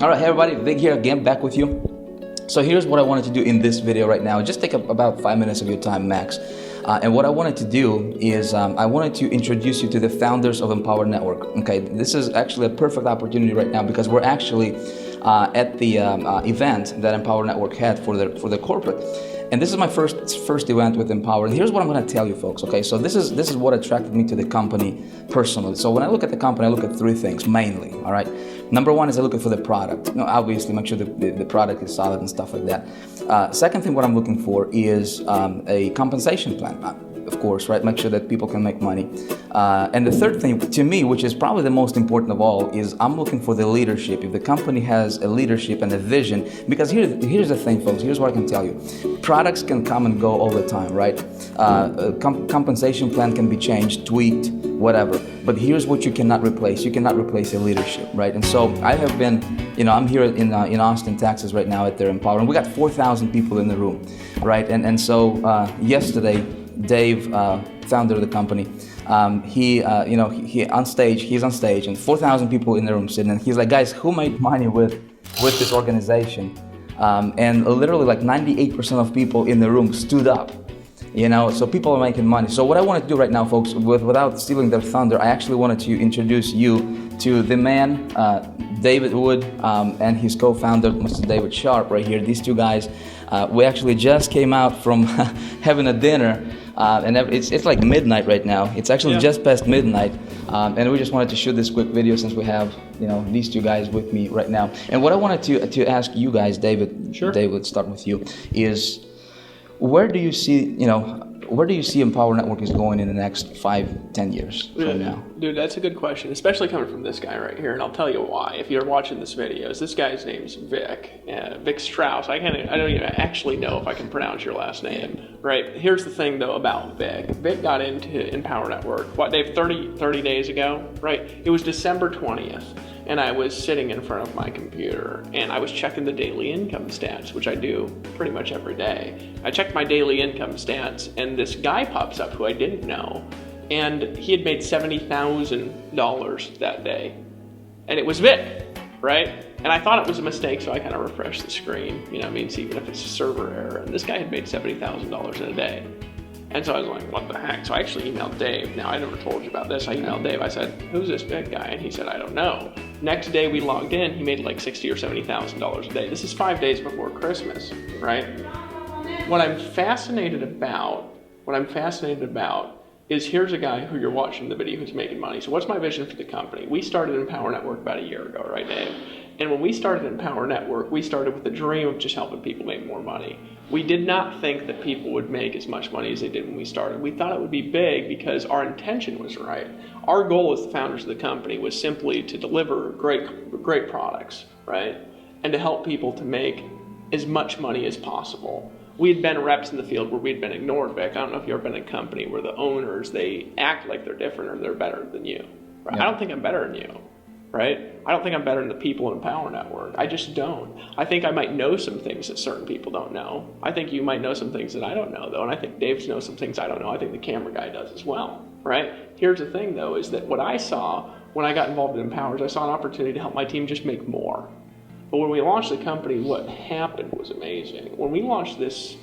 All right, hey everybody, Vic here again, back with you. So here's what I wanted to do in this video right now. Just take about 5 minutes of your time max. And what I wanted to do is I wanted to introduce you to the founders of Empower Network. Okay, this is actually a perfect opportunity right now because we're actually at the event that Empower Network had for the corporate. And this is my first event with Empower. And here's what I'm going to tell you, folks. Okay, so this is what attracted me to the company personally. So when I look at the company, I look at three things mainly. All right, number one is I look for the product. Obviously, make sure the product is solid and stuff like that. Second thing, what I'm looking for is a compensation plan. Of course, right? Make sure that people can make money. And the third thing, to me, which is probably the most important of all, is I'm looking for the leadership. If the company has a leadership and a vision, because here's the thing, folks. Here's what I can tell you: products can come and go all the time, right? Compensation plan can be changed, tweaked, whatever. But here's what you cannot replace: you cannot replace a leadership, right? And so I have been, I'm here in Austin, Texas, right now at their Empower, and we got 4,000 people in the room, right? And so yesterday, Dave, founder of the company, he's on stage, and 4,000 people in the room sitting, and he's like, guys, who made money with this organization? And literally like 98% of people in the room stood up, so people are making money. So what I want to do right now, folks, without stealing their thunder, I actually wanted to introduce you to the man, David Wood, and his co-founder, Mr. David Sharp, right here. These two guys, we actually just came out from having a dinner, and it's like midnight right now. It's actually just past midnight, and we just wanted to shoot this quick video since we have these two guys with me right now. And what I wanted to ask you guys, David, Sure. David, start with you, is where do you see Empower Network is going in the next 5-10 years from now? Dude, that's a good question, especially coming from this guy right here, and I'll tell you why. If you're watching this video, this guy's name's Vic, Vic Strauss. I don't even actually know if I can pronounce your last name, right? Here's the thing though about Vic. Vic got into Empower Network, what, Dave, 30 days ago, right? It was December 20th. And I was sitting in front of my computer and I was checking the daily income stats, which I do pretty much every day. I checked my daily income stats and this guy pops up who I didn't know, and he had made $70,000 that day. And it was Vic, right? And I thought it was a mistake, so I kind of refreshed the screen, see even if it's a server error. And this guy had made $70,000 in a day. And so I was like, what the heck? So I actually emailed Dave. Now, I never told you about this. I emailed Dave. I said, who's this big guy? And he said, I don't know. Next day we logged in, he made like $60,000 or $70,000 a day. This is 5 days before Christmas, right? What I'm fascinated about is here's a guy who you're watching the video who's making money. So what's my vision for the company? We started Empower Network about a year ago, right, Dave? And when we started Empower Network, we started with the dream of just helping people make more money. We did not think that people would make as much money as they did when we started. We thought it would be big because our intention was right. Our goal as the founders of the company was simply to deliver great products, right? And to help people to make as much money as possible. We had been reps in the field where we'd been ignored, Vic. I don't know if you've ever been in a company where the owners, they act like they're different or they're better than you. Right? Yeah. I don't think I'm better than you. Right? I don't think I'm better than the people in Empower Network. I just don't. I think I might know some things that certain people don't know. I think you might know some things that I don't know, though, and I think Dave knows some things I don't know. I think the camera guy does as well, right? Here's the thing, though, is that what I saw when I got involved in Empower is I saw an opportunity to help my team just make more. But when we launched the company, what happened was amazing. When we launched this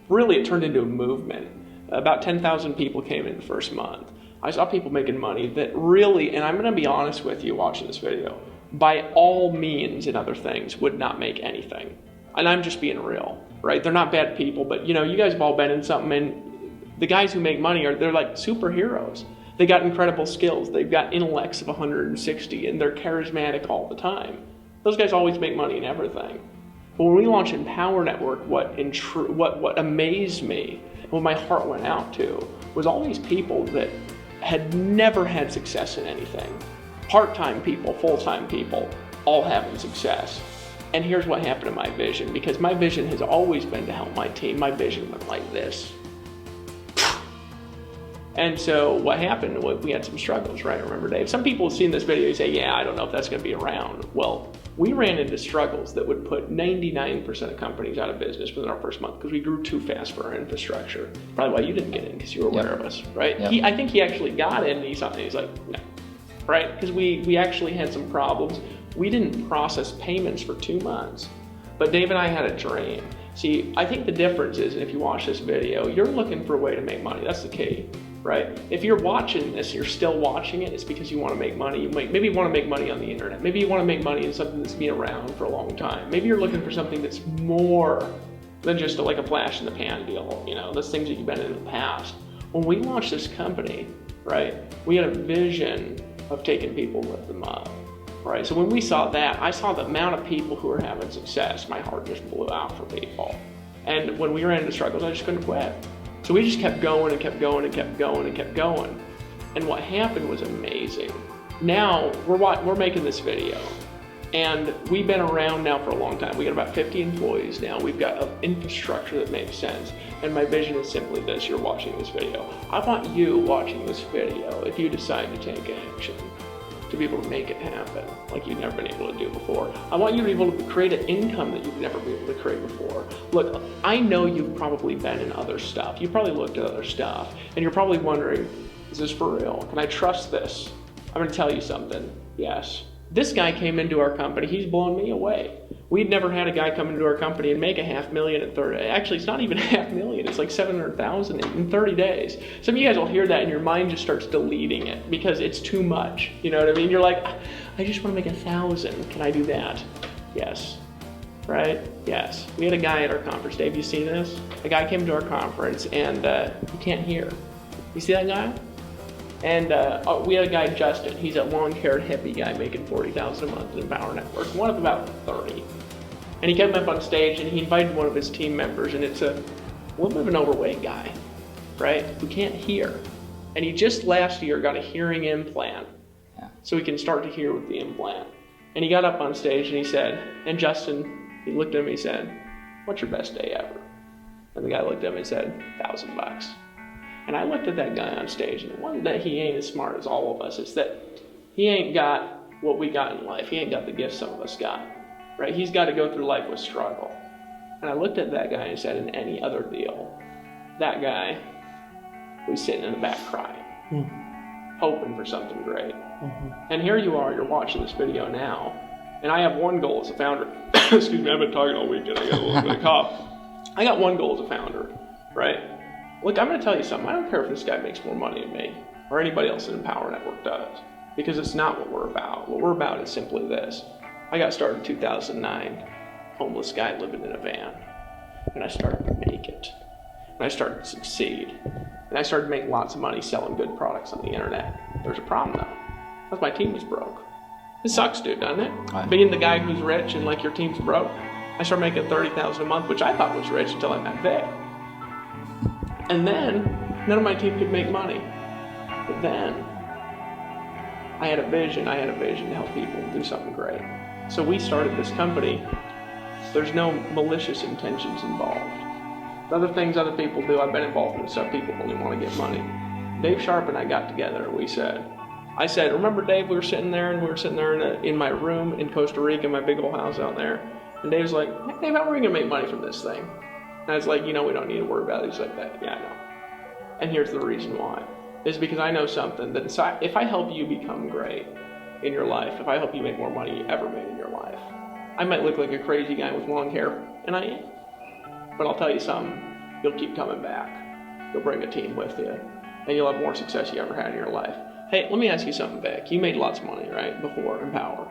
really, it turned into a movement. About 10,000 people came in the first month. I saw people making money that really, and I'm going to be honest with you watching this video, by all means and other things would not make anything. And I'm just being real, right? They're not bad people, but you guys have all been in something, and the guys who make money they're like superheroes. They got incredible skills. They've got intellects of 160, and they're charismatic all the time. Those guys always make money in everything. But when we launched Empower Network, what amazed me, what my heart went out to, was all these people that had never had success in anything. Part-time people, full-time people, all having success. And here's what happened to my vision, because my vision has always been to help my team. My vision went like this. And so what happened, we had some struggles, right? Remember, Dave? Some people have seen this video and say, yeah, I don't know if that's going to be around. Well, we ran into struggles that would put 99% of companies out of business within our first month because we grew too fast for our infrastructure. Probably why you didn't get in, because you were aware of us, right? Yep. I think he actually got in and he's like, no, right? Because we actually had some problems We didn't process payments for 2 months. But Dave and I had a dream. See, I think the difference is, and if you watch this video, you're looking for a way to make money. That's the key, right? If you're watching this, you're still watching it, it's because you want to make money. Maybe you want to make money on the internet. Maybe you want to make money in something that's been around for a long time. Maybe you're looking for something that's more than just like a flash in the pan deal, you know, those things that you've been in the past. When we launched this company, right, we had a vision of taking people and lift them up. Right, so when we saw that, I saw the amount of people who were having success. My heart just blew out for people. And when we ran into struggles, I just couldn't quit. So we just kept going and kept going and kept going and kept going. And what happened was amazing. Now we're making this video, and we've been around now for a long time. We got about 50 employees now. We've got an infrastructure that makes sense. And my vision is simply this: you're watching this video. I want you watching this video, if you decide to take action, to be able to make it happen like you've never been able to do before. I want you to be able to create an income that you've never been able to create before. Look, I know you've probably been in other stuff. You probably looked at other stuff, and you're probably wondering, is this for real? Can I trust this? I'm gonna tell you something. Yes. This guy came into our company, he's blown me away. We'd never had a guy come into our company and make $500,000 in 30 days. Actually, it's not even $500,000, it's like $700,000 in 30 days. Some of you guys will hear that and your mind just starts deleting it because it's too much. You know what I mean? You're like, I just wanna make 1,000. Can I do that? Yes. Right? Yes. We had a guy at our conference. Dave, you see this? A guy came to our conference and he can't hear. You see that guy? And we had a guy, Justin. He's a long-haired hippie guy making $40,000 a month in Empower Network, one of about 30. And he came up on stage and he invited one of his team members, and it's a little bit of an overweight guy, right, who can't hear. And he just last year got a hearing implant, so he can start to hear with the implant. And he got up on stage and he said, and Justin, he looked at him and he said, "What's your best day ever?" And the guy looked at him and said, $1,000. And I looked at that guy on stage, and it wasn't that he ain't as smart as all of us, it's that he ain't got what we got in life. He ain't got the gifts some of us got, right? He's got to go through life with struggle. And I looked at that guy and said, in any other deal, that guy was sitting in the back crying, hoping for something great. And here you are, you're watching this video now, and I have one goal as a founder. Excuse me, I've been talking all weekend, I got a little bit of cough. I got one goal as a founder, right? Look, I'm going to tell you something. I don't care if this guy makes more money than me or anybody else in Empower Network does, because it's not what we're about. What we're about is simply this. I got started in 2009, homeless guy living in a van, and I started to make it, and I started to succeed, and I started making lots of money selling good products on the internet. There's a problem though. That's my team was broke. It sucks, dude, doesn't it? Right. Being the guy who's rich and like your team's broke. I started making $30,000 a month, which I thought was rich until I met Vic. And then, none of my team could make money. But then, I had a vision to help people do something great. So we started this company. There's no malicious intentions involved. The other things other people do, I've been involved in stuff people only want to get money. Dave Sharp and I got together, I said, remember Dave, we were sitting there in my room in Costa Rica, my big old house out there. And Dave's like, hey, Dave, how are we gonna make money from this thing? And I was like, we don't need to worry about it. He's like, that, yeah, I know. And here's the reason why. It's because I know something that if I help you become great in your life, if I help you make more money you ever made in your life, I might look like a crazy guy with long hair, and I am. But I'll tell you something, you'll keep coming back. You'll bring a team with you, and you'll have more success you ever had in your life. Hey, let me ask you something, Beck. You made lots of money, right, before Empower,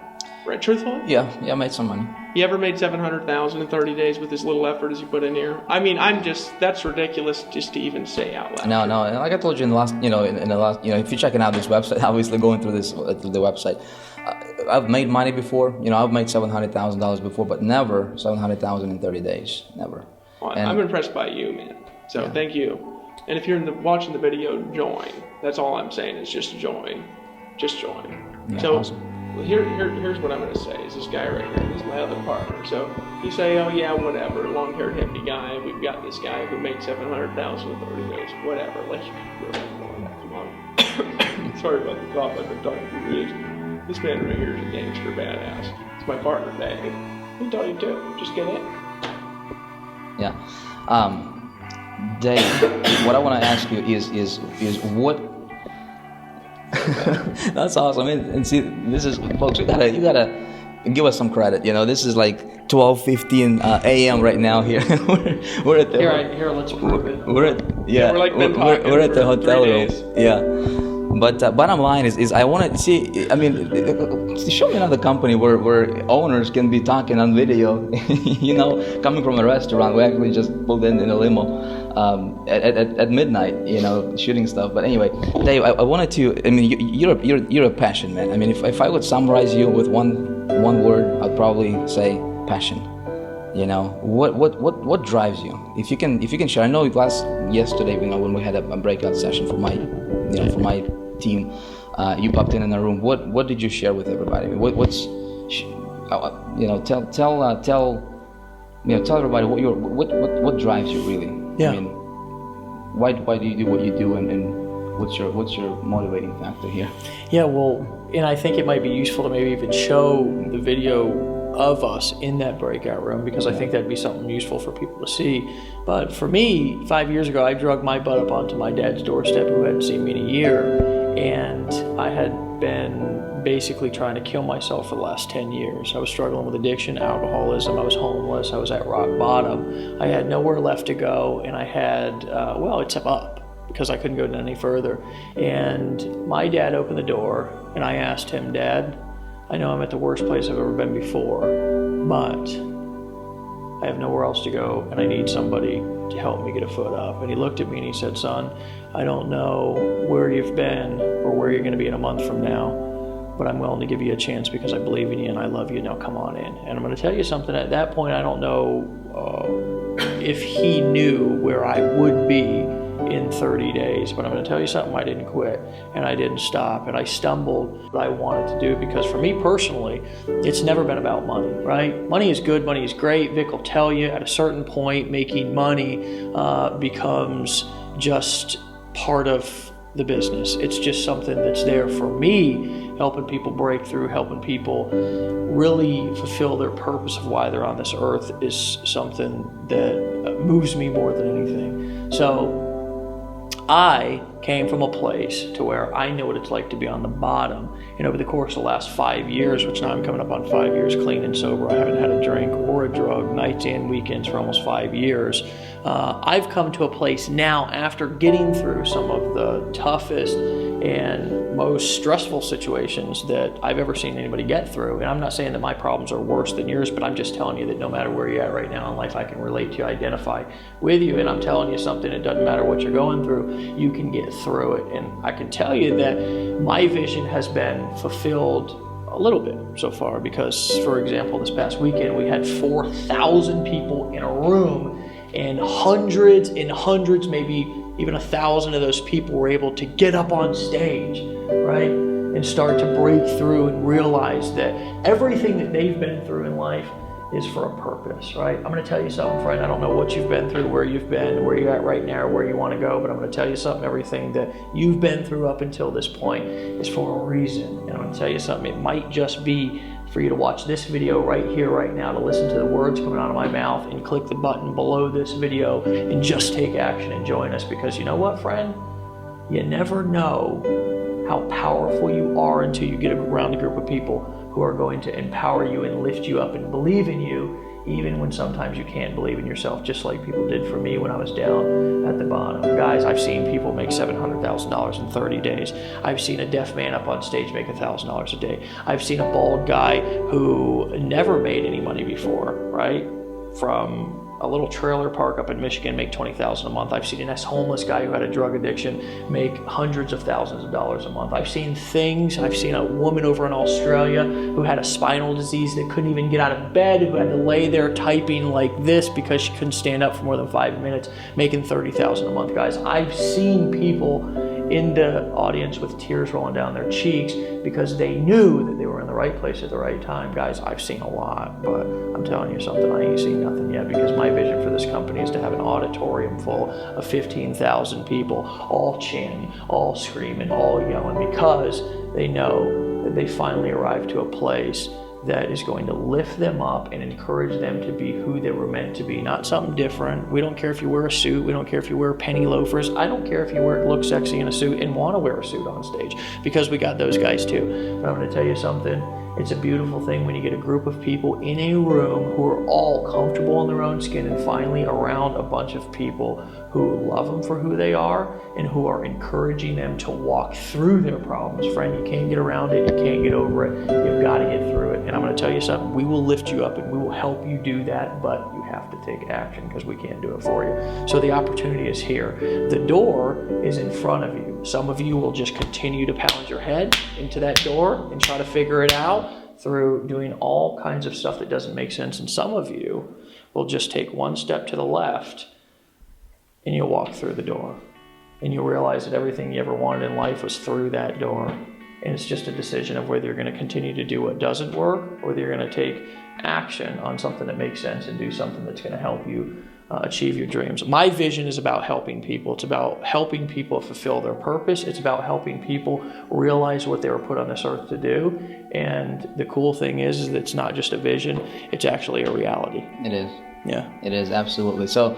right? Truthfully? Yeah, I made some money. You ever made $700,000 in 30 days with as little effort as you put in here? I mean, that's ridiculous just to even say out loud. No, like I told you in the last, if you're checking out this website, obviously going through the website, I've made money before. I've made $700,000 before, but never $700,000 in 30 days, never. Well, I'm impressed by you, man. So thank you. And if you're watching the video, join. That's all I'm saying is just join. Just join. Yeah, so awesome. here's what I'm going to say is this guy right here, he's my other partner. So you say, oh yeah, whatever, long-haired hippie guy, we've got this guy who made $700,000 in 30 days, whatever. Like, come on. Sorry about the cough, I've been talking for years. This man right here is a gangster badass. It's my partner, Dave. He'll tell you too, just get in. Yeah. Dave, what I want to ask you is what That's awesome. And see, this is, folks, you gotta give us some credit. This is like 12:15 a.m. right now here. we're at the here. Let's prove it. We're at we're like been talking we're at the for hotel 3 room. days. Yeah. But bottom line is I want to see. I mean, show me another company where owners can be talking on video. Coming from a restaurant. We actually just pulled in a limo at midnight. Shooting stuff. But anyway, Dave, I wanted to. I mean, you're a passion man. I mean, if I would summarize you with one word, I'd probably say passion. What drives you? If you can share. I know yesterday, when we had a breakout session for my team, you popped in a room. What did you share with everybody? Tell everybody what drives you really. Yeah. I mean, why do you do what you do, and what's your motivating factor here? Yeah, well, and I think it might be useful to maybe even show the video of us in that breakout room, because I think that'd be something useful for people to see. But for me, 5 years ago, I drug my butt up onto my dad's doorstep, who hadn't seen me in a year, and I had been basically trying to kill myself for the last 10 years. I was struggling with addiction, alcoholism, I was homeless, I was at rock bottom. I had nowhere left to go, and I had, except up, because I couldn't go any further. And my dad opened the door, and I asked him, Dad, I know I'm at the worst place I've ever been before, but I have nowhere else to go, and I need somebody to help me get a foot up. And he looked at me and he said, son, I don't know where you've been or where you're going to be in a month from now, but I'm willing to give you a chance because I believe in you and I love you. Now come on in. And I'm going to tell you something. At that point, I don't know if he knew where I would be in 30 days, but I'm going to tell you something. I didn't quit and I didn't stop, and I stumbled what I wanted to do, because for me personally, it's never been about money, right? Money is good, money is great. Vic will tell you at a certain point, making money becomes just part of the business. It's just something that's there for me, helping people break through, helping people really fulfill their purpose of why they're on this earth is something that moves me more than anything. So I came from a place to where I know what it's like to be on the bottom. And over the course of the last 5 years, which now I'm coming up on 5 years clean and sober, I haven't had a drink or a drug, nights and weekends, for almost 5 years. I've come to a place now, after getting through some of the toughest and most stressful situations that I've ever seen anybody get through. And I'm not saying that my problems are worse than yours, but I'm just telling you that no matter where you're at right now in life, I can relate to you, identify with you. And I'm telling you something, it doesn't matter what you're going through, you can get through it. And I can tell you that my vision has been fulfilled a little bit so far, because, for example, this past weekend, we had 4,000 people in a room, and hundreds, maybe even 1,000 of those people were able to get up on stage, right? And start to break through and realize that everything that they've been through in life is for a purpose, right? I'm going to tell you something, friend. I don't know what you've been through, where you've been, where you're at right now, or where you want to go, but I'm going to tell you something. Everything that you've been through up until this point is for a reason. And I'm going to tell you something. It might just be for you to watch this video right here, right now, to listen to the words coming out of my mouth, and click the button below this video and just take action and join us. Because you know what, friend? You never know how powerful you are until you get around a group of people who are going to empower you and lift you up and believe in you, even when sometimes you can't believe in yourself, just like people did for me when I was down at the bottom. Guys, I've seen people make $700,000 in 30 days. I've seen a deaf man up on stage make $1,000 a day. I've seen a bald guy who never made any money before, right? From a little trailer park up in Michigan make $20,000 a month. I've seen an ex-homeless guy who had a drug addiction make hundreds of thousands of dollars a month. I've seen things. I've seen a woman over in Australia who had a spinal disease that couldn't even get out of bed, who had to lay there typing like this because she couldn't stand up for more than 5 minutes, making $30,000 a month. Guys, I've seen people in the audience with tears rolling down their cheeks because they knew that they were in the right place at the right time. Guys, I've seen a lot, but I'm telling you something, I ain't seen nothing yet, because my vision for this company is to have an auditorium full of 15,000 people, all chanting, all screaming, all yelling, because they know that they finally arrived to a place that is going to lift them up and encourage them to be who they were meant to be, not something different. We don't care if you wear a suit. We don't care if you wear penny loafers. I don't care if you look sexy in a suit and want to wear a suit on stage, because we got those guys too. But I'm going to tell you something. It's a beautiful thing when you get a group of people in a room who are all comfortable in their own skin and finally around a bunch of people who love them for who they are and who are encouraging them to walk through their problems. Friend, you can't get around it, you can't get over it, you've got to get through it. And I'm going to tell you something, we will lift you up and we will help you do that, but you have to take action because we can't do it for you. So the opportunity is here. The door is in front of you. Some of you will just continue to pound your head into that door and try to figure it out through doing all kinds of stuff that doesn't make sense. And some of you will just take one step to the left and you'll walk through the door. And you'll realize that everything you ever wanted in life was through that door. And it's just a decision of whether you're going to continue to do what doesn't work or whether you're going to take action on something that makes sense and do something that's going to help you achieve your dreams. My vision is about helping people. It's about helping people fulfill their purpose. It's about helping people realize what they were put on this earth to do. And the cool thing is that it's not just a vision, it's actually a reality. It is. Yeah. It is, absolutely. So,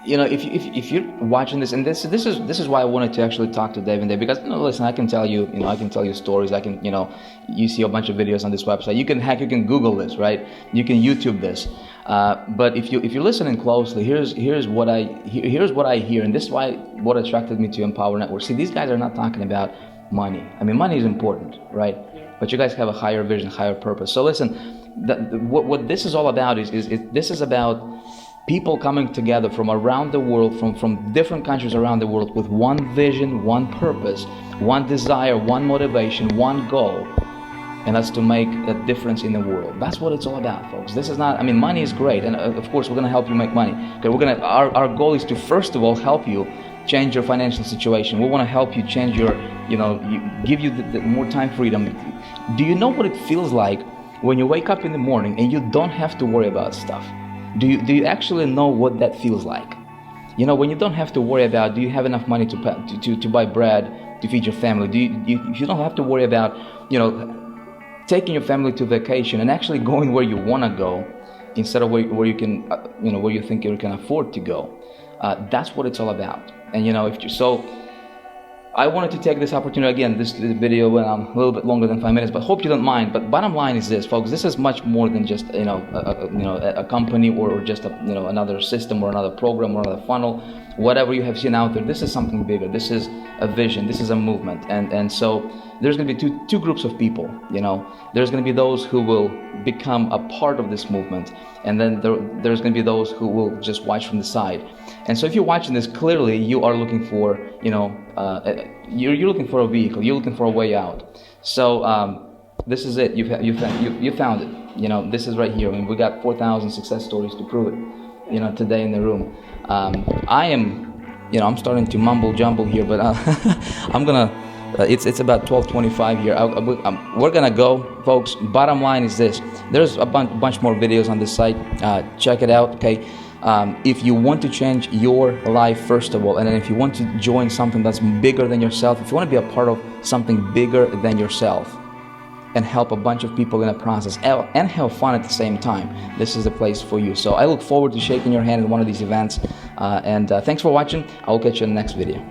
you know, if you're watching this, and this is why I wanted to actually talk to Dave and Dave, because, you know, listen, I can tell you stories. I can, you know, you see a bunch of videos on this website. You can Google this, right? You can YouTube this. But if you're listening closely, here's what I hear, and this is what attracted me to Empower Network. See, these guys are not talking about money. I mean, money is important, right? But you guys have a higher vision, higher purpose. So listen, what this is all about is this is about people coming together from around the world, from different countries around the world with one vision, one purpose, one desire, one motivation, one goal, and that's to make a difference in the world. That's what it's all about, folks. This is not, I mean, money is great, and of course we're going to help you make money. Okay, our goal is to first of all help you change your financial situation. We want to help you change your, give you the more time freedom. Do you know what it feels like when you wake up in the morning and you don't have to worry about stuff? Do you actually know what that feels like? You know, when you don't have to worry about, do you have enough money to buy bread to feed your family? You don't have to worry about, taking your family to vacation and actually going where you want to go instead of where you can, where you think you can afford to go. That's what it's all about. And I wanted to take this opportunity, again, this video went on a little bit longer than 5 minutes, but hope you don't mind. But bottom line is this, folks, this is much more than just, a company or just another system or another program or another funnel, whatever you have seen out there. This is something bigger. This is a vision. This is a movement. And so there's going to be two groups of people, There's going to be those who will become a part of this movement, and then there's going to be those who will just watch from the side. And so if you're watching this, clearly you are looking for, you're looking for a vehicle, you're looking for a way out. So this is it. You found it. This is right here. I mean, we got 4,000 success stories to prove it, today in the room. I am, I'm starting to mumble jumble here, but I'm gonna. It's about 12:25 here. We're gonna go, folks. Bottom line is this: there's a bunch more videos on this site. Check it out, okay? If you want to change your life, first of all, and then if you want to join something that's bigger than yourself, if you want to be a part of something bigger than yourself, and help a bunch of people in the process, and have fun at the same time, this is the place for you. So I look forward to shaking your hand at one of these events. And thanks for watching. I will catch you in the next video.